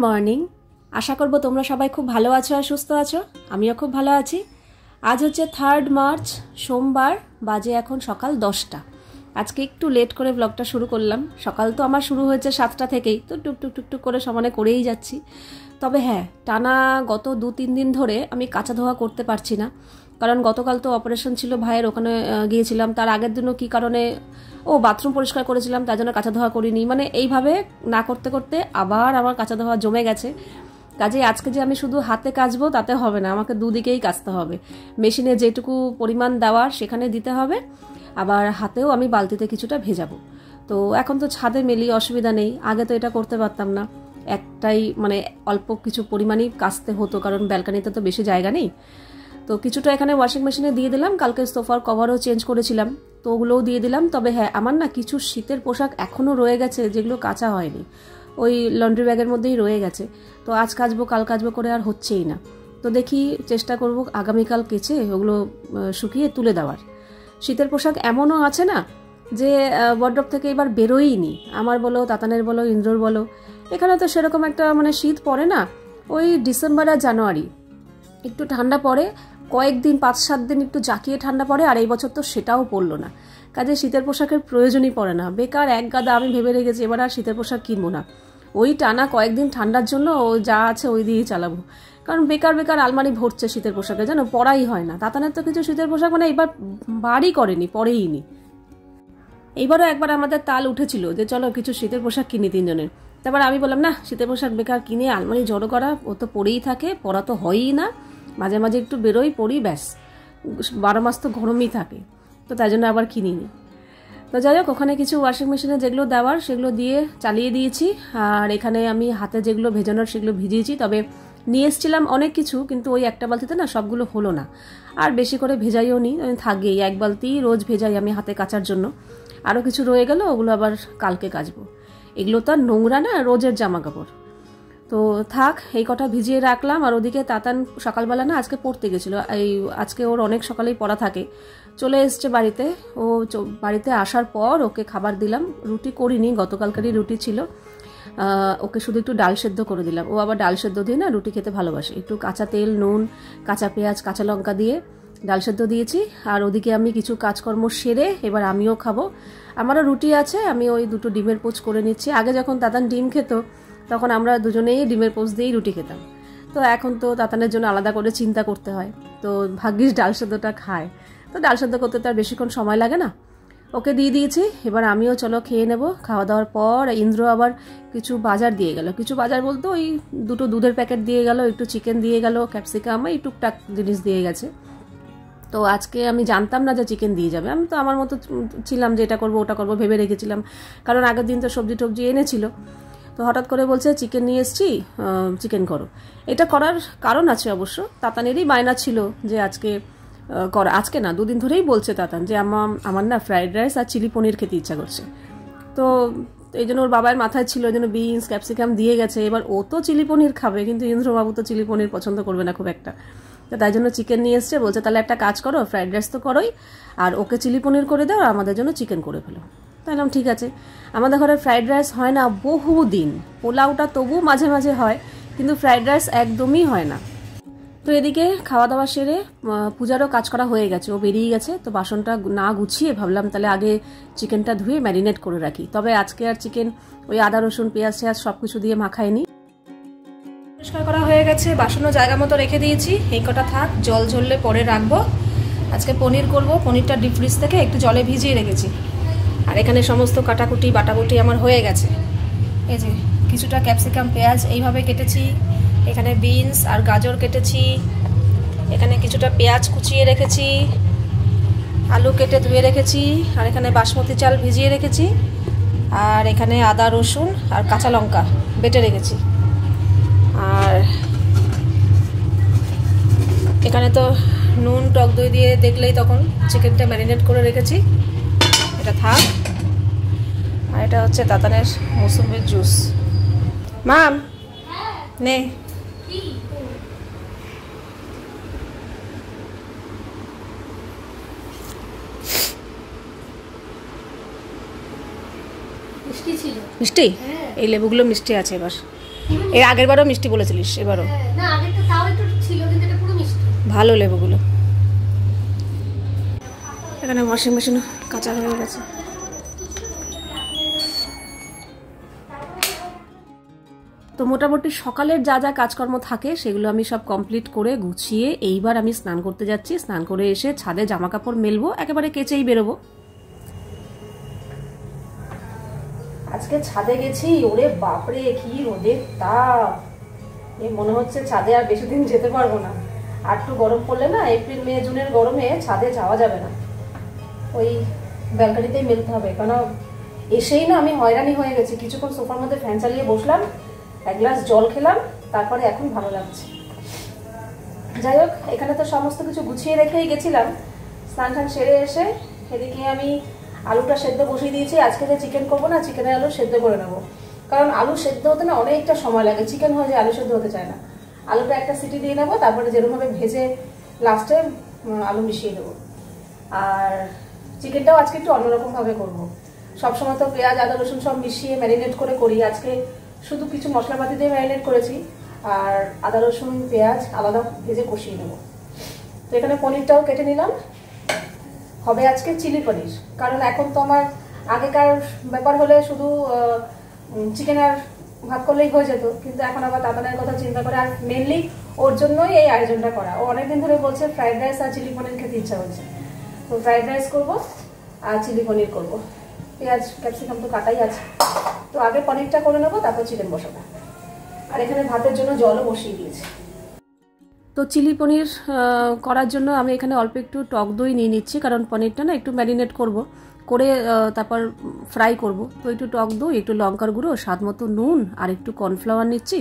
Morning. আশা করব তোমরা সবাই খুব ভালো আছো আর সুস্থ আছো। আমিও খুব ভালো আছি। আজ হচ্ছে 3 মার্চ, সোমবার। বাজে এখন সকাল 10টা। আজকে একটু লেট করে ব্লগটা শুরু করলাম। সকাল তো আমার শুরু হয়েছে 7টা থেকেই, তো টুকটুক টুকটুক করে সমানে করেই যাচ্ছি। তবে হ্যাঁ, টানা গত 2-3 দিন ধরে আমি কাঁচা ধোয়া করতে পারছি না, কারণ গতকাল তো অপারেশন ছিল ভাইয়ের, ওখানে গিয়েছিলাম। তার আগের দিনও কী কারণে বাথরুম পরিষ্কার করেছিলাম, তার জন্য কাঁচা ধোয়া করিনি। মানে এইভাবে না করতে করতে আবার আমার কাঁচা ধোয়া জমে গেছে। কাজে আজকে যে আমি শুধু হাতে কাচবো তাতে হবে না, আমাকে দুদিকেই কাচতে হবে। মেশিনে যেটুকু পরিমাণ দেওয়ার সেখানে দিতে হবে, আবার হাতেও আমি বালতিতে কিছুটা ভেজাবো। তো এখন তো ছাদে মেলি, অসুবিধা নেই। আগে তো এটা করতে পারতাম না, একটাই মানে অল্প কিছু পরিমাণই কাচতে হতো, কারণ ব্যালকানিতে তো বেশি জায়গা নেই। তো কিছুটা এখানে ওয়াশিং মেশিনে দিয়ে দিলাম। কালকে সোফার কভারও চেঞ্জ করেছিলাম, তো ওগুলোও দিয়ে দিলাম। তবে হ্যাঁ, আমার না কিছু শীতের পোশাক এখনও রয়ে গেছে, যেগুলো কাচা হয়নি, ওই লন্ড্রি ব্যাগের মধ্যেই রয়ে গেছে। তো আজ কাচবো কাল কাচবো করে আর হচ্ছেই না। তো দেখি, চেষ্টা করব আগামীকাল কেচে ওগুলো শুকিয়ে তুলে দেওয়ার। শীতের পোশাক এমনও আছে না যে ওয়ার্ড্রপ থেকে এবার বেরোয়নি। আমার বলো, তাতানের বলো, ইন্দ্রর বলো, এখানে তো সেরকম একটা মানে শীত পড়ে না। ওই ডিসেম্বর আর জানুয়ারি একটু ঠান্ডা পড়ে, কয়েকদিন 5-7 দিন একটু জাকিয়ে ঠান্ডা পড়ে, আর এই বছর তো সেটাও পড়লো না। কাজে শীতের পোশাকের প্রয়োজনই পড়ে না। বেকার এক গাদা আমি ভেবে রেখেছি এবার আর শীতের পোশাক কিনবো না। ওই টানা কয়েকদিন ঠান্ডার জন্য যা আছে ওই দিয়েই চালাবো, কারণ বেকার বেকার আলমারি ভরছে শীতের পোশাকে, জানো, পরাই হয় না। তাতানের তো কিছু শীতের পোশাক মানে এবার বাড়ি করেনি, পরেই নি। এইবারও একবার আমাদের তাল উঠেছিল যে চলো কিছু শীতের পোশাক কিনি তিনজনের। তারপর আমি বললাম না, শীতের পোশাক বেকার কিনে আলমারি জড়ো করা, ও তো পরেই থাকে, পরা তো হয়ই না। মাঝে মাঝে একটু বেরোই, পরি, ব্যাস। 12 মাস তো গরমই থাকে, তো তাই জন্য আবার কিনিনি। তো যাই হোক, ওখানে কিছু ওয়াশিং মেশিনে যেগুলো দেওয়ার সেগুলো দিয়ে চালিয়ে দিয়েছি। আর এখানে আমি হাতে যেগুলো ভেজানোর সেগুলো ভিজিয়েছি। তবে নিয়ে এসেছিলাম অনেক কিছু, কিন্তু ওই একটা বালতিতে না সবগুলো হলো না। আর বেশি করে ভেজাইও নি, থাকবেই। এক বালতি রোজ ভেজাই আমি হাতে কাচার জন্য। আরও কিছু রয়ে গেল, ওগুলো আবার কালকে কাচবো। এগুলো তো আর নোংরা না, রোজের জামা কাপড়। তো থাক, এই কটা ভিজিয়ে রাখলাম। আর ওদিকে তাতান সকালবেলা না আজকে পড়তে গেছিলো, আজকে ওর অনেক সকালেই পড়া থাকে। চলে এসছে বাড়িতে। ও বাড়িতে আসার পর ওকে খাবার দিলাম। রুটি করিনি, গতকালকারই রুটি ছিল। ওকে শুধু একটু ডাল সেদ্ধ করে দিলাম। ও আবার ডাল সেদ্ধ দিয়ে না রুটি খেতে ভালোবাসে। একটু কাঁচা তেল, নুন, কাঁচা পেঁয়াজ, কাঁচা লঙ্কা দিয়ে ডাল সেদ্ধ দিয়েছি। আর ওদিকে আমি কিছু কাজকর্ম সেরে এবার আমিও খাবো। আমারও রুটি আছে, আমি ওই 2টো ডিমের পোচ করে নিচ্ছি। আগে যখন তাতান ডিম খেত তখন আমরা দুজনেই ডিমের পোচ দিয়েই রুটি খেতাম। তো এখন তো তাতানের জন্য আলাদা করে চিন্তা করতে হয়। তো ভাগ্যিস ডাল সেদ্ধটা খায়। তো ডাল সেদ্ধ করতে তো আর বেশিক্ষণ সময় লাগে না। ওকে দিয়ে দিয়েছি, এবার আমিও চলো খেয়ে নেব। খাওয়া দাওয়ার পর ইন্দ্র আবার কিছু বাজার দিয়ে গেল। কিছু বাজার বলতে ওই 2টো দুধের প্যাকেট দিয়ে গেল, একটু চিকেন দিয়ে গেল, ক্যাপসিকাম, এই টুকটাক জিনিস দিয়ে গেছে। তো আজকে আমি জানতাম না যে চিকেন দিয়ে যাবে। আমি তো আমার মতো ছিলাম যে এটা করবো ওটা করবো ভেবে রেখেছিলাম, কারণ আগের দিন তো সবজি টবজি এনেছিল। তো হঠাৎ করে বলছে চিকেন নিয়ে এসছি, চিকেন করো। এটা করার কারণ আছে অবশ্য। তাতানেরই বায়না ছিল যে আজকে আজকে না 2 দিন ধরেই বলছে তাতান যে আমার না ফ্রাইড রাইস আর চিলি পনির খেতে ইচ্ছা করছে। তো এই জন্য ওর বাবার মাথায় ছিল, এই জন্য বিনস ক্যাপসিকাম দিয়ে গেছে। এবার ও তো চিলি পনির খাবে, কিন্তু ইন্দ্রবাবু তো চিলি পনির পছন্দ করবে না খুব একটা। তো তাই জন্য চিকেন নিয়ে এসছে। বলছে তাহলে একটা কাজ করো, ফ্রাইড রাইস তো করোই, আর ওকে চিলি পনির করে দাও, আর আমাদের জন্য চিকেন করে ফেলো। তাহলে ঠিক আছে। আমাদের ঘরে ফ্রাইড রাইস হয় না বহুদিন। পোলাওটা তবু মাঝে মাঝে হয়, কিন্তু ফ্রাইড রাইস একদমই হয় না। তো এদিকে খাওয়া দাওয়া সেরে পূজারও কাজ করা হয়ে গেছে, ও বেরিয়ে গেছে। তো বাসনটা না গুছিয়ে ভাবলাম তাহলে আগে চিকেনটা ধুয়ে ম্যারিনেট করে রাখি। তবে আজকে আর চিকেন ওই আদা রসুন পেঁয়াজ টেয়াজ সব কিছু দিয়ে মাখাইনি। পরিষ্কার করা হয়ে গেছে, বাসনও জায়গা মতো রেখে দিয়েছি। এই কটা থাক, জল ঝরলে পরে রাখবো। আজকে পনির করব। পনিরটা ডিপ ফ্রিজ থেকে একটু জলে ভিজিয়ে রেখেছি। আর এখানে সমস্ত কাটাকুটি বাটাকুটি আমার হয়ে গেছে। এই যে কিছুটা ক্যাপসিকাম পেঁয়াজ এইভাবে কেটেছি, এখানে বিনস আর গাজর কেটেছি, এখানে কিছুটা পেঁয়াজ কুচিয়ে রেখেছি, আলু কেটে ধুয়ে রেখেছি, আর এখানে বাসমতি চাল ভিজিয়ে রেখেছি, আর এখানে আদা রসুন আর কাঁচা লঙ্কা বেটে রেখেছি। আর এখানে তো নুন টক দই দিয়ে দেখলেই তখন চিকেনটা ম্যারিনেট করে রেখেছি। এটা থাক। আর এটা হচ্ছে তাতানের মৌসুমির জুস। মাম নে, মিষ্টি? এই লেবুগুলো মিষ্টি আছে এবার। এর আগের বারও মিষ্টি বলেছিলিস, এবারও না, আগেরটা তাও একটু ছিল, কিন্তু এটা পুরো মিষ্টি। ভালো লেবুগুলো। এখানে ওয়াশিং মেশিন কাঁচা হয়ে গেছে। তো মোটামুটি সকালের যা যা কাজকর্ম থাকে সেগুলো আমি সব কমপ্লিট করে গুছিয়ে এইবার আমি স্নান করতে যাচ্ছি। স্নান করে এসে ছাদে জামা কাপড় মেলবো, একেবারে কেচেই বেরোবো। আজকে ছাদে গেছি, ওরে বাপরে কি রোদের তাপ! মনে হচ্ছে ছাদে আর বেশি দিন যেতে পারবো না। আর একটু গরম পড়লে না, এপ্রিল মে জুনের গরমে ছাদে যাওয়া যাবে না, ওই ব্যালকনিতেই মেলতে হবে। কারণ এসেই না আমি হয়রানি হয়ে গেছি। কিছুক্ষণ সোফার মধ্যে ফ্যান চালিয়ে বসলাম, এক গ্লাস জল খেলাম, তারপরে এখন ভালো লাগছে। যাই হোক, এখানে তো সমস্ত কিছু গুছিয়ে রেখেই গেছিলাম। স্নান টান সেরে এসে এদিকে আমি আলুটা সেদ্ধ বসিয়ে দিয়েছি। আজকে যে চিকেন করবো না, চিকেনের আলু সেদ্ধ করে নেবো। কারণ আলু সেদ্ধ হতে না অনেকটা সময় লাগে, চিকেন হয়ে যায়, আলু সেদ্ধ হতে চায় না। আলুটা একটা সিটি দিয়ে নেবো, তারপরে যেরকমভাবে ভেজে লাস্টে আলু মিশিয়ে দেবো। আর চিকেনটাও আজকে একটু অন্যরকমভাবে করবো। সবসময় তো পেঁয়াজ আদা রসুন সব মিশিয়ে ম্যারিনেট করে করি, আজকে শুধু কিছু মশলাপাতি দিয়ে ম্যারিনেট করেছি, আর আদা রসুন পেঁয়াজ আলাদা ভেজে কষিয়ে নেব। তো এখানে পনিরটাও কেটে নিলাম, হবে আজকে চিলি পনির। কারণ এখন তো আমার আগেকার ব্যাপার হলে শুধু চিকেন আর ভাত করলেই হয়ে যেত, কিন্তু এখন আবার তাতানের কথা চিন্তা করে, আর মেনলি ওর জন্যই এই আয়োজনটা করা। ও অনেকদিন ধরে বলছে ফ্রাইড রাইস আর চিলি পনির খেতে ইচ্ছা হচ্ছে, তো ফ্রাইড রাইস করবো আর চিলি পনির করবো। পেঁয়াজ ক্যাপসিকাম তো কাটাই আছে, তো আগে পনিরটা করে নেবো, তারপর চিকেন বসাবো। আর এখানে ভাতের জন্য জলও বসিয়ে দিয়েছি। তো চিলি পনির করার জন্য আমি এখানে অল্প একটু টক দই নিয়ে নিচ্ছি, কারণ পনিরটা না একটু ম্যারিনেট করব, করে তারপর ফ্রাই করব। তো একটু টক দই, একটু লঙ্কার গুঁড়ো, স্বাদ মতো নুন, আর একটু কর্নফ্লাওয়ার নিচ্ছি।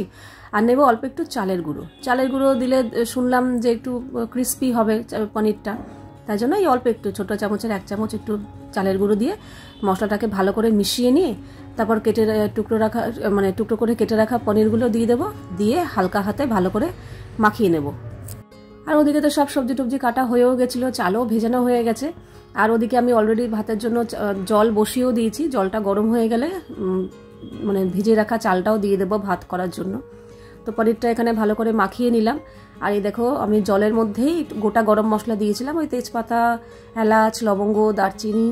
আর নেব অল্প একটু চালের গুঁড়ো। চালের গুঁড়ো দিলে শুনলাম যে একটু ক্রিস্পি হবে পনিরটা, তাই জন্য এই অল্প একটু ছোটো চামচের 1 চামচ একটু চালের গুঁড়ো দিয়ে মশলাটাকে ভালো করে মিশিয়ে নিয়ে তারপর টুকরো করে কেটে রাখা পনিরগুলো দিয়ে দেবো, দিয়ে হালকা হাতে ভালো করে মাখিয়ে নেব। আর ওদিকে তো সব সবজি টবজি কাটা হয়েও গেছিলো, চালও ভেজানো হয়ে গেছে। আর ওদিকে আমি অলরেডি ভাতের জন্য জল বসিয়েও দিয়েছি। জলটা গরম হয়ে গেলে ভিজে রাখা চালটাও দিয়ে দেবো ভাত করার জন্য। তো পনিরটা এখানে ভালো করে মাখিয়ে নিলাম। আর এই দেখো, আমি জলের মধ্যেই গোটা গরম মশলা দিয়েছিলাম, ওই তেজপাতা, এলাচ, লবঙ্গ, দারচিনি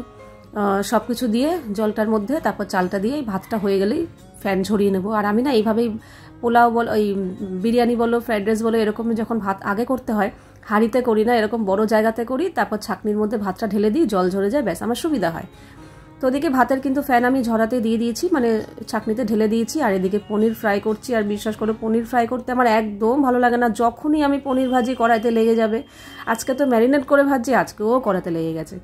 সব কিছু দিয়ে জলটার মধ্যে, তারপর চালটা দিয়ে ভাতটা হয়ে গেলেই ফ্যান ঝরিয়ে নেবো। আর আমি না এইভাবেই পোলাও বলো, ওই বিরিয়ানি বলো, ফ্রাইড রাইস বলো, এরকম যখন ভাত আগে করতে হয় হাঁড়িতে করি না, এরকম বড় জায়গাতে করি, তারপর ছাঁকনির মধ্যে ভাতটা ঢেলে দিই, জল ঝরে যায়, ব্যাস আমার সুবিধা হয়। তো ওদিকে ভাতের কিন্তু ফ্যান আমি ঝরাতে দিয়ে দিয়েছি, ছাঁকনিতে ঢেলে দিয়েছি। আর এদিকে পনির ফ্রাই করছি। আর বিশ্বাস করে, পনির ফ্রাই করতে আমার একদম ভালো লাগে না। যখনই আমি পনির ভাজি কড়াইতে লেগে যাবে। আজকে তো ম্যারিনেট করে ভাজি, আজকেও কড়াইতে লেগে গেছে,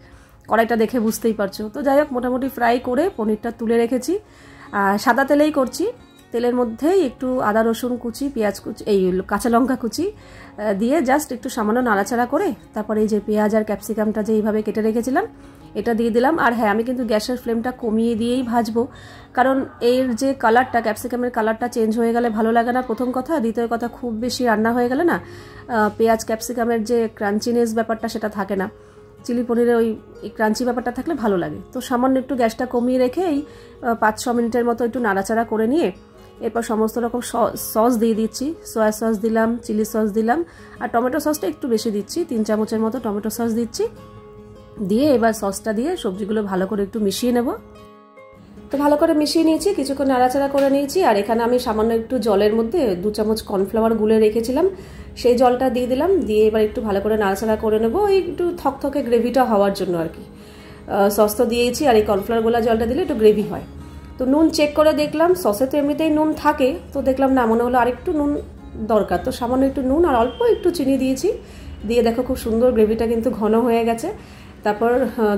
কড়াইটা দেখে বুঝতেই পারছো। তো যাই হোক, মোটামুটি ফ্রাই করে পনিরটা তুলে রেখেছি। সাদা তেলেই করছি। তেলের মধ্যেই একটু আদা রসুন কুচি, পেঁয়াজ কুচি, এই কাঁচা লঙ্কা কুচি দিয়ে জাস্ট একটু সামান্য নাড়াচাড়া করে তারপরে এই যে পেঁয়াজ আর ক্যাপসিকামটা যে এইভাবে কেটে রেখেছিলাম এটা দিয়ে দিলাম। আর হ্যাঁ, আমি কিন্তু গ্যাসের ফ্লেমটা কমিয়ে দিয়েই ভাজবো, কারণ এর যে কালারটা, ক্যাপসিকামের কালারটা চেঞ্জ হয়ে গেলে ভালো লাগে না, প্রথম কথা। দ্বিতীয় কথা, খুব বেশি রান্না হয়ে গেলে না পেঁয়াজ ক্যাপসিকামের যে ক্রাঞ্চিনেস ব্যাপারটা সেটা থাকে না। চিলি পনিরে ওই ক্রাঞ্চি ব্যাপারটা থাকলে ভালো লাগে। তো সামান্য একটু গ্যাসটা কমিয়ে রেখে এই 5-6 মিনিটের মতো একটু নাড়াচাড়া করে নিয়ে এরপর সমস্ত রকম সস দিয়ে দিচ্ছি। সয়া সস দিলাম, চিলি সস দিলাম, আর টমেটো সসটা একটু বেশি দিচ্ছি, 3 চামচের মতো টমেটো সস দিচ্ছি। দিয়ে এবার সসটা দিয়ে সবজিগুলো ভালো করে একটু মিশিয়ে নেব। তো ভালো করে মিশিয়ে নিয়েছি, কিছুক্ষণ নাড়াচাড়া করে নিয়েছি। আর এখানে আমি সামান্য একটু জলের মধ্যে 2 চামচ কর্নফ্লাওয়ার গুলে রেখেছিলাম, সেই জলটা দিয়ে দিলাম। দিয়ে এবার একটু ভালো করে নাড়াচাড়া করে নেব, ওই একটু থকথকে গ্রেভিটা হওয়ার জন্য আর কি। সস তো দিয়েছি, আর এই কর্নফ্লাওয়ার গোলা জলটা দিলে একটু গ্রেভি হয়। তো নুন চেক করে দেখলাম, সসে তো এমনিতেই নুন থাকে, তো দেখলাম না, মনে হলো আরেকটু নুন দরকার। তো সামান্য একটু নুন আর অল্প একটু চিনি দিয়েছি। দিয়ে দেখো, খুব সুন্দর গ্রেভিটা কিন্তু ঘন হয়ে গেছে। তারপর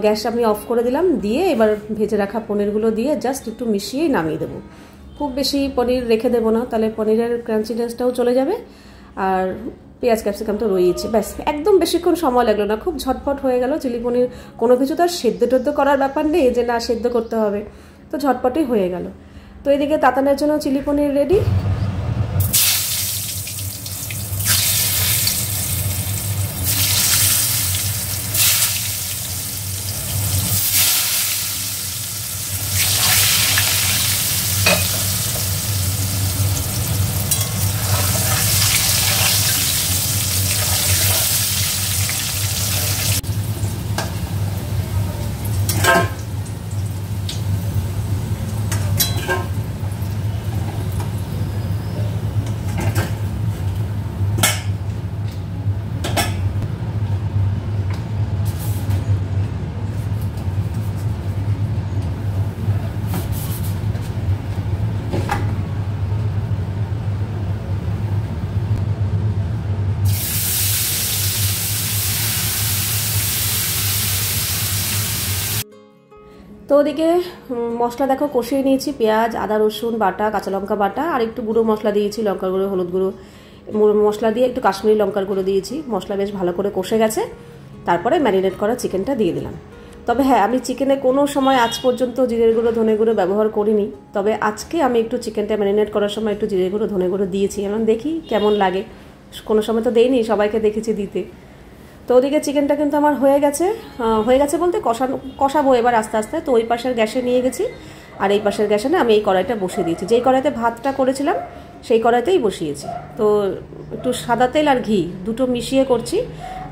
গ্যাস আমি অফ করে দিলাম। দিয়ে এবার ভেজে রাখা পনিরগুলো দিয়ে জাস্ট একটু মিশিয়েই নামিয়ে দেবো। খুব বেশি পনির রেখে দেবো না, তাহলে পনিরের ক্রাঞ্চিনেসটাও চলে যাবে, আর পেঁয়াজ ক্যাপসিকাম তো রয়েছে। ব্যাস, একদম বেশিক্ষণ সময় লাগলো না, খুব ঝটপট হয়ে গেল চিলি পনির। কোনো কিছু তো আর সেদ্ধ টেদ্ধ করার ব্যাপার নেই যে না সেদ্ধ করতে হবে, তো ঝটপটই হয়ে গেল। তো এদিকে তাতানের জন্য চিলি পনির রেডি। তো ওদিকে মশলা দেখো কষিয়ে নিয়েছি, পেঁয়াজ, আদা, রসুন বাটা, কাঁচা লঙ্কা বাটা আর একটু গুঁড়ো মশলা দিয়েছি, লঙ্কার গুঁড়ো, হলুদ গুঁড়ো মশলা দিয়ে একটু কাশ্মীরি লঙ্কার গুঁড়ো দিয়েছি। মশলা বেশ ভালো করে কষে গেছে, তারপরে ম্যারিনেট করা চিকেনটা দিয়ে দিলাম। তবে হ্যাঁ, আমি চিকেনে কোনো সময় আজ পর্যন্ত জিরের গুঁড়ো, ধনে গুঁড়ো ব্যবহার করিনি। তবে আজকে আমি একটু চিকেনটা ম্যারিনেট করার সময় একটু জিরের গুঁড়ো, ধনে গুঁড়ো দিয়েছি, এখন দেখি কেমন লাগে। কোনো সময় তো দেইনি, সবাইকে দেখেছি দিতে। তো ওদিকে চিকেনটা কিন্তু আমার হয়ে গেছে বলতে কষাবো এবার আস্তে আস্তে। তো ওই পাশের গ্যাসে নিয়ে গেছি, আর এই পাশের গ্যাসে না আমি এই কড়াইটা বসিয়ে দিয়েছি। যেই কড়াইতে ভাতটা করেছিলাম সেই কড়াইতেই বসিয়েছি। তো একটু সাদা তেল আর ঘি দুটো মিশিয়ে করছি।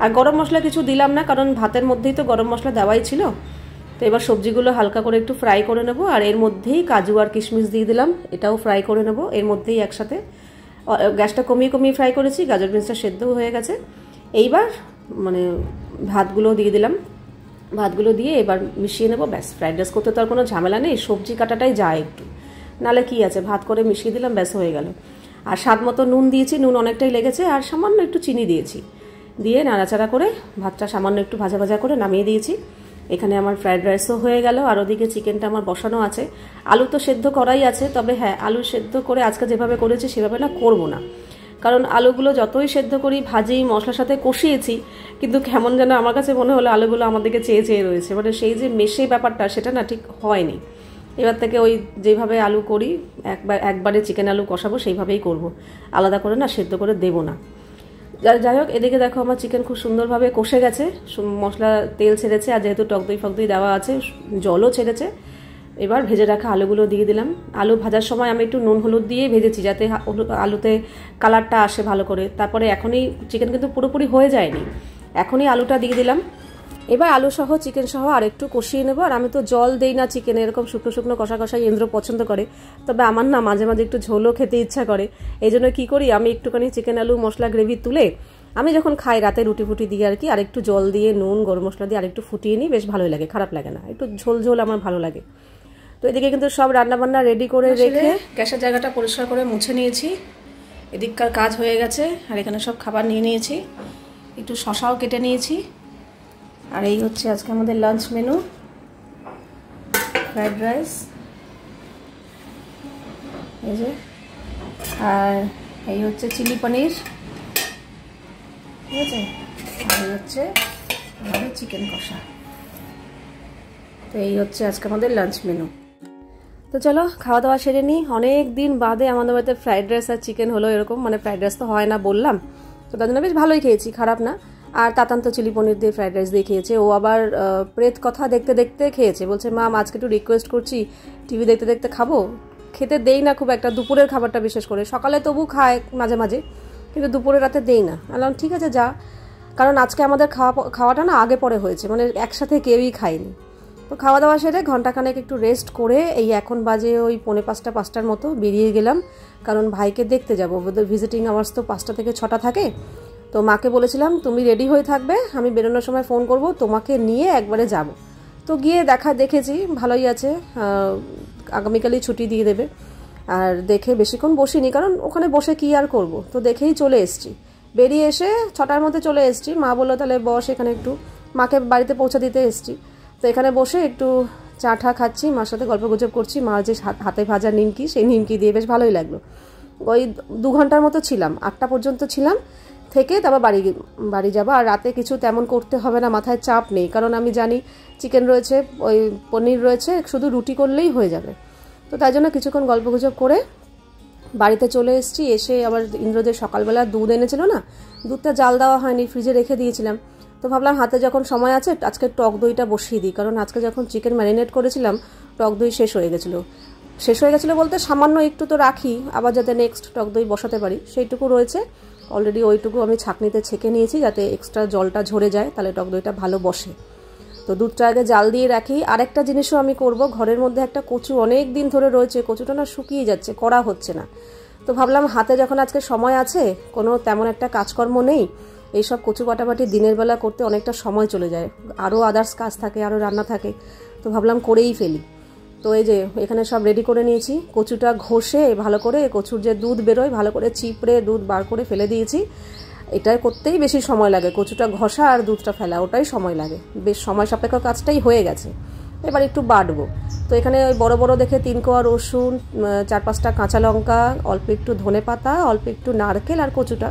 আর গরম মশলা কিছু দিলাম না, কারণ ভাতের মধ্যেই তো গরম মশলা দেওয়াই ছিল। তো এবার সবজিগুলো হালকা করে একটু ফ্রাই করে নেব, আর এর মধ্যেই কাজু আর কিশমিশ দিয়ে দিলাম, এটাও ফ্রাই করে নেব এর মধ্যেই একসাথে। গ্যাসটা কমিয়ে ফ্রাই করেছি, গাজর বিনসটা সেদ্ধও হয়ে গেছে। এইবার মানে ভাতগুলো দিয়ে দিলাম, ভাতগুলো দিয়ে এবার মিশিয়ে নেব। ব্যাস, ফ্রাইড রাইস করতে তো আর কোনো ঝামেলা নেই, সবজি কাটাটাই যায় একটু, নালে কি আছে, ভাত করে মিশিয়ে দিলাম, ব্যাস হয়ে গেল। আর স্বাদ মতো নুন দিয়েছি, নুন অনেকটাই লেগেছে, আর সামান্য একটু চিনি দিয়েছি, দিয়ে নাড়াচাড়া করে ভাতটা সামান্য একটু ভাজা ভাজা করে নামিয়ে দিয়েছি। এখানে আমার ফ্রাইড রাইসও হয়ে গেল, আর ওদিকে চিকেনটা আমার বসানো আছে। আলু তো সেদ্ধ করাই আছে, তবে হ্যাঁ, আলু সেদ্ধ করে আজকে যেভাবে করেছি সেভাবে না করবো না, কারণ আলুগুলো যতই সেদ্ধ করি, ভাজি, মশলার সাথে কষিয়েছি, কিন্তু কেমন যেন আমার কাছে মনে হলো আলুগুলো আমার দিকে চেয়ে রয়েছে, মানে সেই যে মেশে ব্যাপারটা সেটা না ঠিক হয়নি। এবার থেকে ওই যেভাবে আলু করি, একবারে চিকেন আলু কষাবো সেইভাবেই করব, আলাদা করে না সেদ্ধ করে দেবো না। যাই হোক, এদিকে দেখো আমার চিকেন খুব সুন্দরভাবে কষে গেছে, মশলা তেল ছেড়েছে, আর যেহেতু টক দই দেওয়া আছে, জলও ছেড়েছে। এবার ভেজে রাখা আলুগুলো দিয়ে দিলাম। আলু ভাজার সময় আমি একটু নুন হলুদ দিয়ে ভেজেছি, যাতে আলুতে কালারটা আসে ভালো করে। তারপরে এখনই চিকেন কিন্তু পুরোপুরি হয়ে যায়নি, এখনই আলুটা দিয়ে দিলাম। এবার আলু সহ চিকেন সহ আর একটু কষিয়ে নেবো। আর আমি তো জল দেই না চিকেনে, এরকম শুকনো শুকনো কষা ইন্দ্র পছন্দ করে, তবে আমার না মাঝে মাঝে একটু ঝোলও খেতে ইচ্ছা করে। এই জন্য কী করি, আমি একটুখানি চিকেন আলু মশলা গ্রেভি তুলে আমি যখন খাই রাতে রুটি ফুটি দিয়ে আর কি, আর একটু জল দিয়ে নুন গরম মশলা দিয়ে আর একটু ফুটিয়ে নিই, বেশ ভালোই লাগে, খারাপ লাগে না, একটু ঝোল আমার ভালো লাগে। তো এদিকে কিন্তু সব রান্নাবান্না রেডি করে রেখে গ্যাসের জায়গাটা পরিষ্কার করে মুছে নিয়েছি, এদিককার কাজ হয়ে গেছে। আর এখানে সব খাবার নিয়ে নিয়েছি, একটু শশাও কেটে নিয়েছি। আর এই হচ্ছে আজকে আমাদের লাঞ্চ মেনু, ফ্রাইড রাইস, এই যে, আর এই হচ্ছে চিলি পনির, ঠিক আছে, আর এই হচ্ছে আমাদের চিকেন কষা। তো এই হচ্ছে আজকে আমাদের লাঞ্চ মেনু। তো চলো খাওয়া দাওয়া সেরে নিই। অনেক দিন বাদে আমাদের বাড়িতে ফ্রাইড রাইস আর চিকেন হলো, এরকম মানে ফ্রাইড রাইস তো হয় না বললাম, তো তার জন্য বেশ ভালোই খেয়েছি, খারাপ না। আর তাতান্ত চিলি পনির দিয়ে ফ্রাইড রাইস দিয়ে খেয়েছে। ও আবার প্রেত কথা দেখতে দেখতে খেয়েছে, বলছে মা আজকে একটু রিকোয়েস্ট করছি, টিভি দেখতে দেখতে খাবো। খেতে দেই না খুব একটা, দুপুরের খাবারটা বিশেষ করে, সকালে তবু খায় মাঝে মাঝে, কিন্তু দুপুরে রাতে দেই না। বললাম ঠিক আছে যা, কারণ আজকে আমাদের খাওয়াটা না আগে পরে হয়েছে, মানে একসাথে কেউই খায়নি। তো খাওয়া দাওয়া সেরে ঘন্টাখানেক একটু রেস্ট করে এই এখন বাজে ওই 4:45-5টার মতো বেরিয়ে গেলাম, কারণ ভাইকে দেখতে যাবো। ওদের ভিজিটিং আওয়ার্স তো 5টা থেকে 6টা থাকে। তো মাকে বলেছিলাম তুমি রেডি হয়ে থাকবে, আমি বেরোনোর সময় ফোন করব, তোমাকে নিয়ে একবারে যাব। তো গিয়ে দেখেছি ভালোই আছে, আগামীকালই ছুটি দিয়ে দেবে। আর দেখে বেশিক্ষণ বসিনি, কারণ ওখানে বসে কি আর করব, তো দেখেই চলে এসছি। বেরিয়ে এসে 6টার মধ্যে চলে এসছি। মা বললো তাহলে বস এখানে একটু, মাকে বাড়িতে পৌঁছে দিতে এসছি। তো এখানে বসে একটু চা খাচ্ছি, মার সাথে গল্পগুজব করছি। মার যে হাতে ভাজা নিমকি, সেই নিমকি দিয়ে বেশ ভালোই লাগলো। ওই 2 ঘন্টার মতো ছিলাম, 8টা পর্যন্ত ছিলাম, থেকে তারপর বাড়ি যাবো। আর রাতে কিছু তেমন করতে হবে না, মাথায় চাপ নেই, কারণ আমি জানি চিকেন রয়েছে, ওই পনির রয়েছে, শুধু রুটি করলেই হয়ে যাবে। তো তাই জন্য কিছুক্ষণ গল্পগুজব করে বাড়িতে চলে এসেছি। এসে আবার ইন্দ্রদের সকালবেলা দুধ এনেছিল না, দুধটা জাল দেওয়া হয়নি, ফ্রিজে রেখে দিয়েছিলাম। তো ভাবলাম হাতে যখন সময় আছে আজকে টক দইটা বসিয়ে দিই, কারণ আজকে যখন চিকেন ম্যারিনেট করেছিলাম টক দই শেষ হয়ে গেছিলো বলতে সামান্য একটু তো রাখি, আবার যাতে নেক্সট টক দই বসাতে পারি সেইটুকু রয়েছে অলরেডি। ওইটুকু আমি ছাঁকনিতে ছেঁকে নিয়েছি, যাতে এক্সট্রা জলটা ঝরে যায়, তাহলে টক দইটা ভালো বসে। তো দুধটা আগে জাল দিয়ে রাখি। আরেকটা জিনিসও আমি করব, ঘরের মধ্যে একটা কচু অনেক দিন ধরে রয়েছে, কচুটা না শুকিয়ে যাচ্ছে, করা হচ্ছে না। তো ভাবলাম হাতে যখন আজকে সময় আছে, কোনো তেমন একটা কাজকর্ম নেই, এইসব কচু বাটাবাটি দিনের বেলা করতে অনেকটা সময় চলে যায়, আরও আদার্স কাজ থাকে, আরও রান্না থাকে, তো ভাবলাম করেই ফেলি। তো এই যে এখানে সব রেডি করে নিয়েছি, কচুটা ঘষে ভালো করে, কচুর যে দুধ বেরোয় ভালো করে চিপড়ে দুধ বার করে ফেলে দিয়েছি। এটা করতেই বেশি সময় লাগে, কচুটা ঘষা আর দুধটা ফেলা, ওটাই সময় লাগে, বেশ সময় সাপেক্ষ কাজটাই হয়ে গেছে। এবার একটু বাটবো। তো এখানে ওই বড় বড় দেখে 3 কোয়া রসুন, 4-5টা কাঁচা লঙ্কা, অল্প একটু ধনে পাতা, অল্প একটু নারকেল আর কচুটা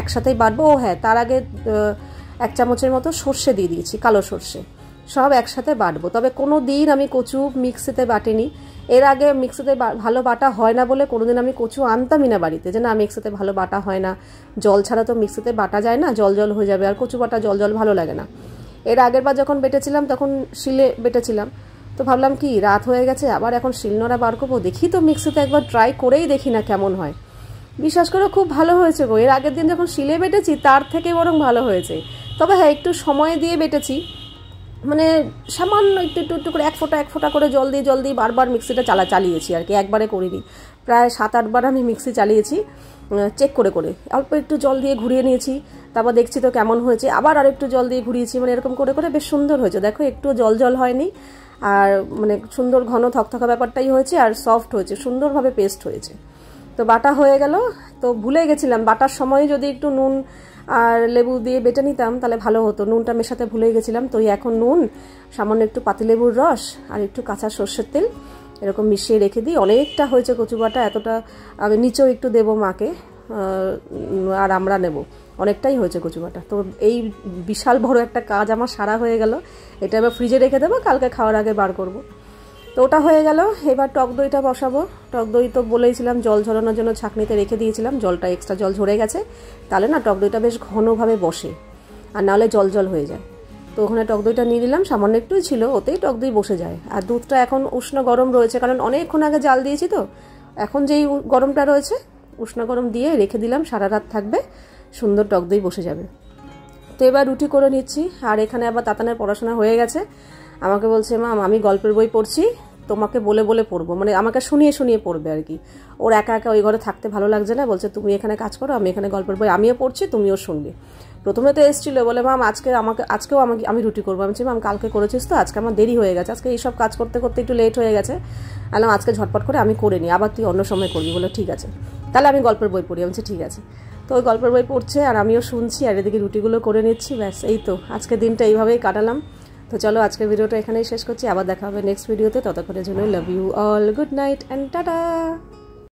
একসাথেই বাটবো। ও হ্যাঁ, তার আগে 1 চামচের মতো সর্ষে দিয়ে দিয়েছি, কালো সর্ষে। সব একসাথে বাটবো। তবে কোনো দিন আমি কচু মিক্সিতে বাটিনি। এর আগে মিক্সিতে ভালো বাটা হয় না বলে কোনোদিন আমি কচু আনতামই না বাড়িতে, যে না মিক্সিতে ভালো বাটা হয় না, জল ছাড়া তো মিক্সিতে বাটা যায় না, জল জল হয়ে যাবে, আর কচু বাটা জল জল ভালো লাগে না। এর আগের বার যখন বেটেছিলাম তখন শিলে বেটেছিলাম। তো ভাবলাম কি রাত হয়ে গেছে, আবার এখন শিলনোড়া বার করবো, দেখি তো মিক্সিতে একবার ট্রাই করেই দেখি না কেমন হয়। বিশ্বাস করে খুব ভালো হয়েছে গো। এর আগের দিন যখন শিলে বেটেছি তার থেকে বরং ভালো হয়েছে। তবে হ্যাঁ, একটু সময় দিয়ে বেটেছি, মানে সামান্য একটু একটু একটু করে 1 ফোঁটা করে জল দিয়ে বারবার মিক্সিটা চালিয়েছি আর কি, একবারে করিনি। প্রায় 7-8 বার আমি মিক্সি চালিয়েছি, চেক করে করে। অল্প একটু জল দিয়ে ঘুরিয়ে নিয়েছি, তারপর দেখছি তো কেমন হয়েছে, আবার আরেকটু জল দিয়ে ঘুরিয়েছি, মানে এরকম করে করে বেশ সুন্দর হয়েছে। দেখো একটু জল জল হয়নি, আর মানে সুন্দর ঘন থকথকা ব্যাপারটাই হয়েছে, আর সফট হয়েছে, সুন্দরভাবে পেস্ট হয়েছে। তো বাটা হয়ে গেল। তো ভুলে গেছিলাম বাটার সময় যদি একটু নুন আর লেবু দিয়ে বেটে নিতাম তাহলে ভালো হতো, নুনটা মেশাতে ভুলে গেছিলাম। তো এখন নুন, সামান্য একটু পাতিলেবুর রস আর একটু কাঁচা সর্ষের তেল এরকম মিশিয়ে রেখে দিই। অনেকটা হয়েছে কচু বাটা, এতটা আমি নিচেও একটু দেবো মাকে, আর আমরা নেব, অনেকটাই হয়েছে কচু বাটা। তো এই বিশাল বড় একটা কাজ আমার সারা হয়ে গেল। এটা এবার ফ্রিজে রেখে দেবো, কালকে খাওয়ার আগে বার করব। তো ওটা হয়ে গেল। এবার টক দইটা বসাবো। টক দই তো বলেইছিলাম জল ঝরানোর জন্য ছাঁকনিতে রেখে দিয়েছিলাম, জলটা এক্সট্রা জল ঝরে গেছে, তাহলে না টক দইটা বেশ ঘনভাবে বসে, আর নাহলে জল জল হয়ে যায়। তো ওখানে টক দইটা নিয়ে নিলাম, সামান্য একটুই ছিল, ওতেই টক দই বসে যায়। আর দুধটা এখন উষ্ণ গরম রয়েছে, কারণ অনেকক্ষণ আগে জাল দিয়েছি, তো এখন যেই গরমটা রয়েছে উষ্ণ গরম দিয়ে রেখে দিলাম, সারা রাত থাকবে, সুন্দর টক দই বসে যাবে। তো এবার রুটি করে নিচ্ছি। আর এখানে আবার তাতানের পড়াশোনা হয়ে গেছে, আমাকে বলছে মা আমি গল্পের বই পড়ছি, তোমাকে বলে বলে পড়বো, মানে আমাকে শুনিয়ে শুনিয়ে পড়বে আর কি। ওর একা একা ওই ঘরে থাকতে ভালো লাগছে না, বলছে তুমি এখানে কাজ করো, আমি এখানে গল্পের বই আমিও পড়ছি, তুমিও শুনবে। প্রথমে তো এসেছিল, বলে মাম আজকেও আমি রুটি করবো। আমি বলছি মাম কালকে করেছিস তো, আজকে আমার দেরি হয়ে গেছে, আজকে এইসব কাজ করতে করতে একটু লেট হয়ে গেছে, আলাম আজকে ঝটপট করে আমি করে নিই, আবার তুই অন্য সময় করবি। বলে ঠিক আছে, তাহলে আমি গল্পের বই পড়ি। আমি বলছি ঠিক আছে। তো ওই গল্পের বই পড়ছে আর আমিও শুনছি, আর এদিকে রুটিগুলো করে নিচ্ছি। ব্যাস এই তো আজকে দিনটা এইভাবেই কাটালাম। তো চলো আজকের ভিডিওটা এখানেই শেষ করছি, আবার দেখা হবে নেক্সট ভিডিওতে। ততক্ষণের জন্য love you all, good night and tata.